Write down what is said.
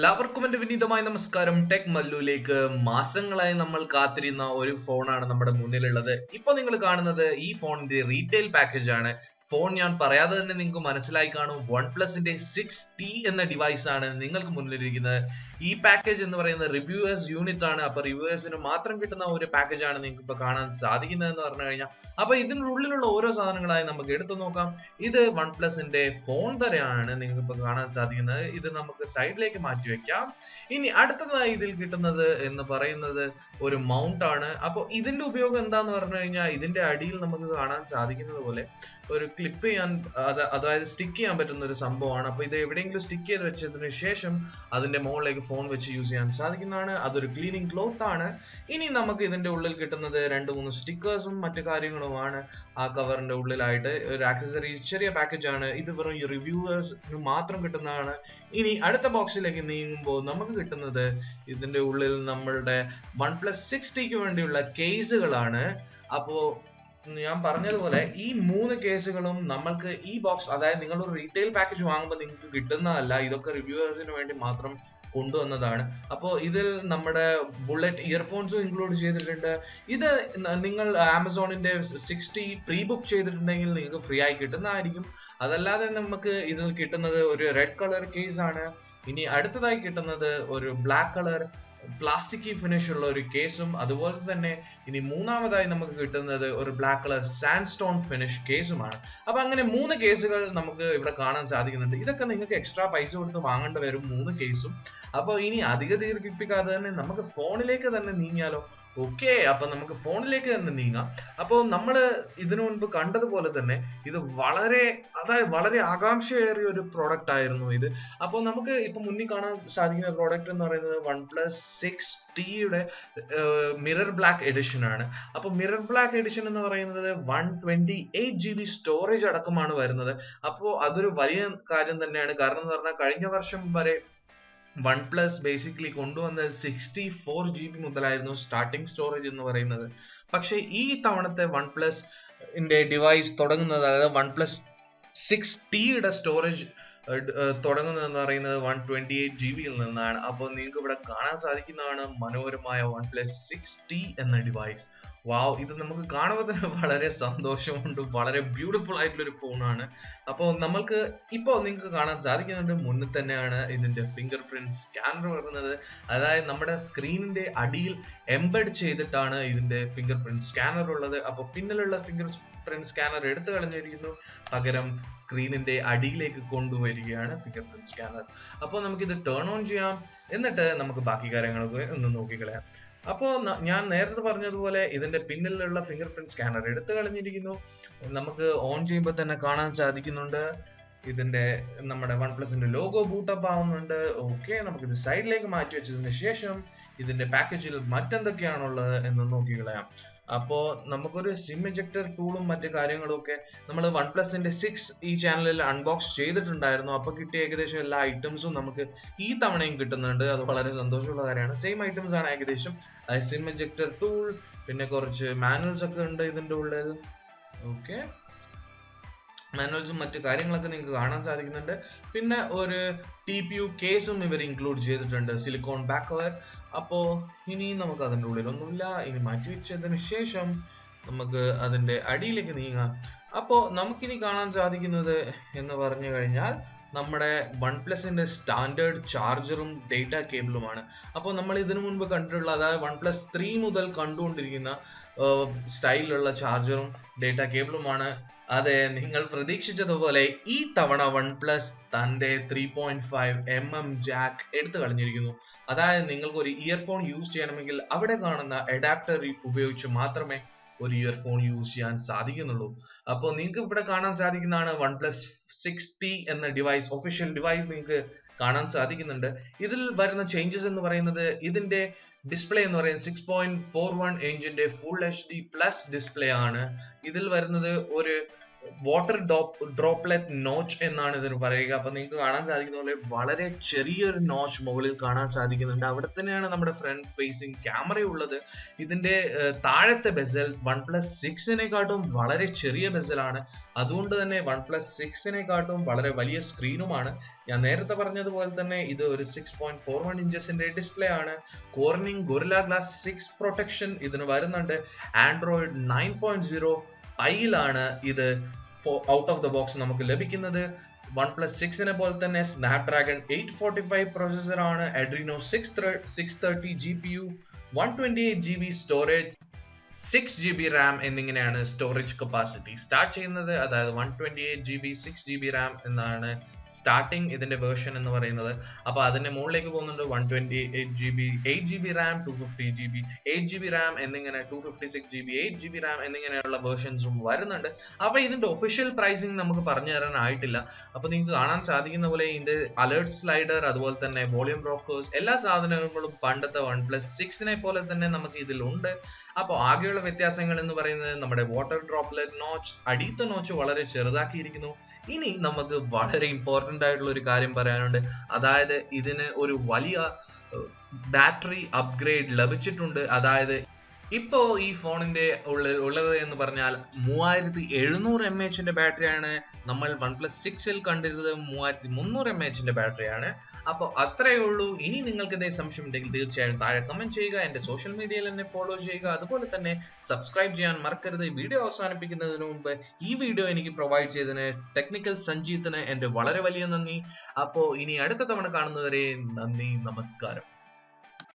എല്ലാവർക്കും എൻ്റെ വിനീതമായ നമസ്കാരം. ടെക് മല്ലുവിലേക്ക് മാസങ്ങളായി നമ്മൾ കാത്തിരുന്ന ഒരു ഫോണാണ് നമ്മുടെ മുന്നിലുള്ളത്. ഇപ്പോൾ നിങ്ങൾ കാണുന്നത് ഈ ഫോണിന്റെ റീറ്റെയിൽ പാക്കേജ് ആണ്. ഫോൺ ഞാൻ പറയാതെ തന്നെ നിങ്ങൾക്ക് മനസ്സിലായി കാണും. OnePlusന്റെ 6T എന്ന ഡിവൈസ് ആണ് നിങ്ങൾക്ക് മുന്നിലിരിക്കുന്നത്. ഈ പാക്കേജ് എന്ന് പറയുന്നത് റിവ്യൂവേഴ്സ് യൂണിറ്റ് ആണ്. അപ്പൊ റിവ്യൂവേഴ്സിന് മാത്രം കിട്ടുന്ന ഒരു പാക്കേജ് ആണ് നിങ്ങൾക്ക് ഇപ്പൊ കാണാൻ സാധിക്കുന്നത് എന്ന് പറഞ്ഞു കഴിഞ്ഞാൽ. അപ്പൊ ഇതിനുള്ളിലുള്ള ഓരോ സാധനങ്ങളായി നമുക്ക് എടുത്തു നോക്കാം. ഇത് OnePlusന്റെ ഫോൺ തന്നെയാണ് നിങ്ങൾക്ക് ഇപ്പൊ കാണാൻ സാധിക്കുന്നത്. ഇത് നമുക്ക് സൈഡിലേക്ക് മാറ്റി വെക്കാം. ഇനി അടുത്തതായി ഇതിൽ കിട്ടുന്നത് എന്ന് പറയുന്നത് ഒരു മൗണ്ട് ആണ്. അപ്പോൾ ഇതിന്റെ ഉപയോഗം എന്താന്ന് പറഞ്ഞു കഴിഞ്ഞാൽ ഇതിന്റെ അടിയിൽ നമുക്ക് കാണാൻ സാധിക്കുന്നത് പോലെ ഒരു ക്ലിപ്പ് ചെയ്യാൻ അതായത് സ്റ്റിക്ക് ചെയ്യാൻ പറ്റുന്ന ഒരു സംഭവമാണ്. അപ്പൊ ഇത് എവിടെയെങ്കിലും സ്റ്റിക്ക് ചെയ്ത് വെച്ചതിന് ശേഷം അതിന്റെ മുകളിലേക്ക് ഫോൺ വെച്ച് യൂസ് ചെയ്യാൻ സാധിക്കുന്നതാണ്. അതൊരു ക്ലീനിങ് ക്ലോത്ത് ആണ്. ഇനി നമുക്ക് ഇതിന്റെ ഉള്ളിൽ കിട്ടുന്നത് 2-3 സ്റ്റിക്കേഴ്സും മറ്റു കാര്യങ്ങളുമാണ് ആ കവറിന്റെ ഉള്ളിലായിട്ട്. ഒരു ആക്സസറീസ് ചെറിയ പാക്കേജ് ആണ്. ഇത് വെറും റിവ്യൂവേഴ്സിന് മാത്രം കിട്ടുന്നതാണ്. ഇനി അടുത്ത ബോക്സിലേക്ക് നീങ്ങുമ്പോൾ നമുക്ക് കിട്ടുന്നത് ഇതിന്റെ ഉള്ളിൽ നമ്മളുടെ OnePlus 6Tക്ക് വേണ്ടിയുള്ള കേസുകളാണ്. അപ്പോ ഞാൻ പറഞ്ഞതുപോലെ ഈ 3 കേസുകളും നമ്മൾക്ക് ഈ ബോക്സ്, അതായത് നിങ്ങൾ ഒരു റീറ്റെയിൽ പാക്കേജ് വാങ്ങുമ്പോൾ നിങ്ങൾക്ക് കിട്ടുന്നതല്ല. ഇതൊക്കെ റിവ്യൂവേഴ്സിന് വേണ്ടി മാത്രം കൊണ്ടുവന്നതാണ്. അപ്പോൾ ഇതിൽ നമ്മുടെ ബുള്ളറ്റ് ഇയർഫോൺസും ഇൻക്ലൂഡ് ചെയ്തിട്ടുണ്ട്. ഇത് നിങ്ങൾ ആമസോണിന്റെ 6T പ്രീ ബുക്ക് ചെയ്തിട്ടുണ്ടെങ്കിൽ നിങ്ങൾക്ക് ഫ്രീ ആയി കിട്ടുന്നതായിരിക്കും. അതല്ലാതെ നമുക്ക് ഇതിൽ കിട്ടുന്നത് ഒരു റെഡ് കളർ കേസ് ആണ്. ഇനി അടുത്തതായി കിട്ടുന്നത് ഒരു ബ്ലാക്ക് കളർ പ്ലാസ്റ്റിക് ഫിനിഷ് ഉള്ള ഒരു കേസും, അതുപോലെ തന്നെ ഇനി മൂന്നാമതായി നമുക്ക് കിട്ടുന്നത് ഒരു black colour sand stone finish കേസുമാണ്. അപ്പൊ അങ്ങനെ 3 കേസുകൾ നമുക്ക് ഇവിടെ കാണാൻ സാധിക്കുന്നുണ്ട്. ഇതൊക്കെ നിങ്ങൾക്ക് എക്സ്ട്രാ പൈസ കൊടുത്ത് വാങ്ങേണ്ടി വരും 3 കേസും. അപ്പോൾ ഇനി അധിക ദീർഘിപ്പിക്കാതെ തന്നെ നമുക്ക് ഫോണിലേക്ക് തന്നെ നീങ്ങിയാലോ? ഓക്കെ, അപ്പൊ നമുക്ക് ഫോണിലേക്ക് തന്നെ നീങ്ങാം. അപ്പോൾ നമ്മൾ ഇതിനു മുൻപ് കണ്ടതുപോലെ തന്നെ ഇത് വളരെ ആകാംക്ഷയേറിയ ഒരു പ്രോഡക്റ്റ് ആയിരുന്നു ഇത്. അപ്പോൾ നമുക്ക് ഇപ്പൊ മുന്നിൽ കാണാൻ സാധിക്കുന്ന പ്രോഡക്റ്റ് എന്ന് പറയുന്നത് OnePlus 6Tയുടെ മിറർ ബ്ലാക്ക് എഡിഷൻ ആണ്. അപ്പൊ മിറർ ബ്ലാക്ക് എഡിഷൻ എന്ന് പറയുന്നത് 128GB സ്റ്റോറേജ് അടക്കമാണ് വരുന്നത്. അപ്പോൾ അതൊരു വലിയ കാര്യം തന്നെയാണ്. കാരണം എന്ന് പറഞ്ഞാൽ കഴിഞ്ഞ വർഷം വരെ OnePlus ബേസിക്കലി കൊണ്ടുവന്നത് 64GB മുതലായിരുന്നു സ്റ്റാർട്ടിംഗ് സ്റ്റോറേജ് എന്ന് പറയുന്നത്. പക്ഷേ ഈ തവണത്തെ OnePlusന്റെ ഡിവൈസ് തുടങ്ങുന്നത്, അതായത് OnePlus 6Tയുടെ സ്റ്റോറേജ് തുടങ്ങുന്നതെന്ന് പറയുന്നത് 128GBയിൽ നിന്നാണ്. അപ്പോൾ നിങ്ങൾക്ക് ഇവിടെ കാണാൻ സാധിക്കുന്നതാണ് മനോഹരമായ OnePlus 6T എന്ന ഡിവൈസ്. വാവ്, ഇത് നമുക്ക് കാണുമ്പോൾ തന്നെ വളരെ സന്തോഷമുണ്ട്. വളരെ ബ്യൂട്ടിഫുൾ ആയിട്ടുള്ള ഒരു ഫോണാണ്. അപ്പോൾ നമ്മൾക്ക് ഇപ്പോൾ നിങ്ങൾക്ക് കാണാൻ സാധിക്കുന്നുണ്ട് മുന്നിൽ തന്നെയാണ് ഇതിന്റെ ഫിംഗർ പ്രിന്റ് സ്കാനർ വരുന്നത്. അതായത് നമ്മുടെ സ്ക്രീനിന്റെ അടിയിൽ എംബഡ് ചെയ്തിട്ടാണ് ഇതിന്റെ ഫിംഗർ പ്രിന്റ് സ്കാനർ ഉള്ളത്. അപ്പോൾ പിന്നിലുള്ള ഫിംഗർ പ്രിന്റ് സ്കാനർ എടുത്തു കളഞ്ഞിരിക്കുന്നു, പകരം സ്ക്രീനിന്റെ അടിയിലേക്ക് കൊണ്ടുവരികയാണ് ഫിംഗർ പ്രിന്റ് സ്കാനർ. അപ്പോൾ നമുക്കിത് ടേൺ ഓൺ ചെയ്യാം. എന്നിട്ട് നമുക്ക് ബാക്കി കാര്യങ്ങളൊക്കെ ഒന്ന് നോക്കിക്കളയാം. അപ്പോൾ ഞാൻ നേരത്തെ പറഞ്ഞതുപോലെ ഇതിന്റെ പിന്നിലുള്ള ഫിംഗർ പ്രിന്റ് സ്കാനർ എടുത്തു കളഞ്ഞിരിക്കുന്നു. നമുക്ക് ഓൺ ചെയ്യുമ്പോൾ തന്നെ കാണാൻ സാധിക്കുന്നുണ്ട് ഇതിന്റെ നമ്മുടെ OnePlusന്റെ ലോഗോ ബൂട്ടപ്പ് ആവുന്നുണ്ട്. ഓക്കെ, നമുക്കിത് സൈഡിലേക്ക് മാറ്റി വെച്ചതിന് ശേഷം ഇതിന്റെ പാക്കേജിൽ മറ്റെന്തൊക്കെയാണുള്ളത് എന്ന് നോക്കിക്കളയാം. അപ്പോൾ നമുക്കൊരു സിം എജക്ടർ ടൂളും മറ്റു കാര്യങ്ങളും ഒക്കെ നമ്മൾ OnePlusന്റെ 6 ഈ ചാനലിൽ അൺബോക്സ് ചെയ്തിട്ടുണ്ടായിരുന്നു. അപ്പൊ കിട്ടിയ ഏകദേശം എല്ലാ ഐറ്റംസും നമുക്ക് ഈ തവണയും കിട്ടുന്നുണ്ട്. അത് വളരെ സന്തോഷമുള്ള കാര്യമാണ്. സെയിം ഐറ്റംസ് ആണ് ഏകദേശം. സിം എജക്ടർ ടൂൾ, പിന്നെ കുറച്ച് മാനുവൽസ് ഒക്കെ ഉണ്ട് ഇതിന്റെ ഉള്ളിൽ. ഓക്കെ, മാനുവൽസും മറ്റു കാര്യങ്ങളൊക്കെ നിങ്ങൾക്ക് കാണാൻ സാധിക്കുന്നുണ്ട്. പിന്നെ ഒരു TPU കേസും ഇവർ ഇൻക്ലൂഡ് ചെയ്തിട്ടുണ്ട്, സിലിക്കോൺ ബാക്ക് കവർ. അപ്പോൾ ഇനി നമുക്ക് അതിൻ്റെ ഉള്ളിലൊന്നുമില്ല. ഇനി മാറ്റി വെച്ചതിന് ശേഷം നമുക്ക് അതിൻ്റെ അടിയിലേക്ക് നീങ്ങാം. അപ്പോൾ നമുക്കിനി കാണാൻ സാധിക്കുന്നത് എന്ന് പറഞ്ഞു കഴിഞ്ഞാൽ നമ്മുടെ OnePlusന്റെ സ്റ്റാൻഡേർഡ് ചാർജറും ഡേറ്റ കേബിളുമാണ്. അപ്പോൾ നമ്മൾ ഇതിനു മുൻപ് കണ്ടിട്ടുള്ള, അതായത് OnePlus 3 മുതൽ കണ്ടുകൊണ്ടിരിക്കുന്ന സ്റ്റൈലിലുള്ള ചാർജറും ഡേറ്റ കേബിളുമാണ്. അതെ, നിങ്ങൾ പ്രതീക്ഷിച്ചതുപോലെ ഈ തവണ OnePlus തന്റെ 3.5mm ജാക്ക് എടുത്തു കളഞ്ഞിരിക്കുന്നു. അതായത് നിങ്ങൾക്ക് ഒരു ഇയർഫോൺ യൂസ് ചെയ്യണമെങ്കിൽ അവിടെ കാണുന്ന അഡാപ്റ്റർ ഉപയോഗിച്ച് മാത്രമേ ഒരു ഇയർഫോൺ യൂസ് ചെയ്യാൻ സാധിക്കുന്നുള്ളൂ. അപ്പോൾ നിങ്ങൾക്ക് ഇവിടെ കാണാൻ സാധിക്കുന്നതാണ് OnePlus 6T എന്ന ഡിവൈസ്, ഒഫീഷ്യൽ ഡിവൈസ് നിങ്ങൾക്ക് കാണാൻ സാധിക്കുന്നുണ്ട്. ഇതിൽ വരുന്ന ചേഞ്ചസ് എന്ന് പറയുന്നത് ഇതിന്റെ ഡിസ്പ്ലേ എന്ന് പറയുന്നത് 6.41 ഇഞ്ചിന്റെ ഫുൾ HD പ്ലസ് ഡിസ്പ്ലേ ആണ്. ഇതിൽ വരുന്നത് ഒരു വാട്ടർ ഡ്രോപ്ലെറ്റ് നോച്ച് എന്നാണ് ഇതിന് പറയുക. അപ്പൊ നിങ്ങൾക്ക് കാണാൻ സാധിക്കുന്ന പോലെ വളരെ ചെറിയൊരു നോച്ച് മുകളിൽ കാണാൻ സാധിക്കുന്നുണ്ട്. അവിടെ തന്നെയാണ് നമ്മുടെ ഫ്രണ്ട് ഫേസിങ് ക്യാമറ ഉള്ളത്. ഇതിന്റെ താഴത്തെ ബെസൽ OnePlus 6-നെക്കാട്ടും വളരെ ചെറിയ ബെസലാണ്. അതുകൊണ്ട് തന്നെ OnePlus 6-നെക്കാട്ടും വളരെ വലിയ സ്ക്രീനുമാണ്. ഞാൻ നേരത്തെ പറഞ്ഞതുപോലെ തന്നെ ഇത് ഒരു 6.41 ഇഞ്ചസിന്റെ ഡിസ്പ്ലേ ആണ്. കോർണിംഗ് ഗൊറില്ല ഗ്ലാസ് 6 പ്രൊട്ടക്ഷൻ ഇതിന് വരുന്നുണ്ട്. ആൻഡ്രോയിഡ് 9.0 പൈയിലാണ് ഇത് ഔട്ട് ഓഫ് ദ ബോക്സ് നമുക്ക് ലഭിക്കുന്നത്. OnePlus 6-നെ പോലെ തന്നെ സ്നാപ്ഡ്രാഗൺ 845 പ്രോസസർ ആണ്. Adreno 630 GPU, 128GB storage, 6GB Ram എന്നിങ്ങനെയാണ് സ്റ്റോറേജ് കപ്പാസിറ്റി സ്റ്റാർട്ട് ചെയ്യുന്നത്. അതായത് 128GB 6GB റാം എന്നാണ് സ്റ്റാർട്ടിങ് ഇതിന്റെ വേർഷൻ എന്ന് പറയുന്നത്. അപ്പൊ അതിന്റെ മുകളിലേക്ക് പോകുന്നുണ്ട് 128GB 8GB Ram, 250GB 8GB Ram എന്നിങ്ങനെ 256GB 8GB റാം എന്നിങ്ങനെയുള്ള വേർഷൻസും വരുന്നുണ്ട്. അപ്പൊ ഇതിന്റെ ഒഫീഷ്യൽ പ്രൈസിങ് നമുക്ക് പറഞ്ഞു തരാനായിട്ടില്ല. അപ്പൊ നിങ്ങൾക്ക് കാണാൻ സാധിക്കുന്ന പോലെ ഇതിന്റെ അലേർട്ട് സ്ലൈഡർ, അതുപോലെ തന്നെ വോളിയം റോക്കേഴ്സ്, എല്ലാ സാധനങ്ങളും പണ്ടത്തെ OnePlus 6-നെ പോലെ തന്നെ നമുക്ക് ഇതിലുണ്ട്. അപ്പോൾ ആകെയുള്ള വ്യത്യാസങ്ങൾ എന്ന് പറയുന്നത് നമ്മുടെ വാട്ടർ ഡ്രോപ്ലെറ്റ് നോച്ച്, അടിയത്തെ നോച്ച് വളരെ ചെറുതാക്കിയിരിക്കുന്നു. ഇനി നമുക്ക് വളരെ ഇമ്പോർട്ടന്റ് ആയിട്ടുള്ള ഒരു കാര്യം പറയാനുണ്ട്. അതായത് ഇതിന് ഒരു വലിയ ബാറ്ററി അപ്ഗ്രേഡ് ലഭിച്ചിട്ടുണ്ട്. അതായത് ഇപ്പോ ഈ ഫോണിന്റെ ഉള്ളത് എന്ന് പറഞ്ഞാൽ 3700 mAh ബാറ്ററിയാണ്. നമ്മൾ OnePlus 6-ൽ കണ്ടിരുന്നത് 3300 mAh ബാറ്ററിയാണ്. അപ്പോൾ അത്രയേ ഉള്ളൂ. ഇനി നിങ്ങൾക്ക് എന്തെങ്കിലും സംശയം ഉണ്ടെങ്കിൽ തീർച്ചയായും താഴെ കമന്റ് ചെയ്യുക. എന്റെ സോഷ്യൽ മീഡിയയിൽ എന്നെ ഫോളോ ചെയ്യുക. അതുപോലെ തന്നെ സബ്സ്ക്രൈബ് ചെയ്യാൻ മറക്കരുത്. വീഡിയോ അവസാനിപ്പിക്കുന്നതിന് മുമ്പ് ഈ വീഡിയോ എനിക്ക് പ്രൊവൈഡ് ചെയ്തതിന് ടെക്നിക്കൽ സഞ്ജീത്തിന് എന്റെ വളരെ വലിയ നന്ദി. അപ്പോൾ ഇനി അടുത്ത തവണ കാണുന്നവരെ നന്ദി, നമസ്കാരം.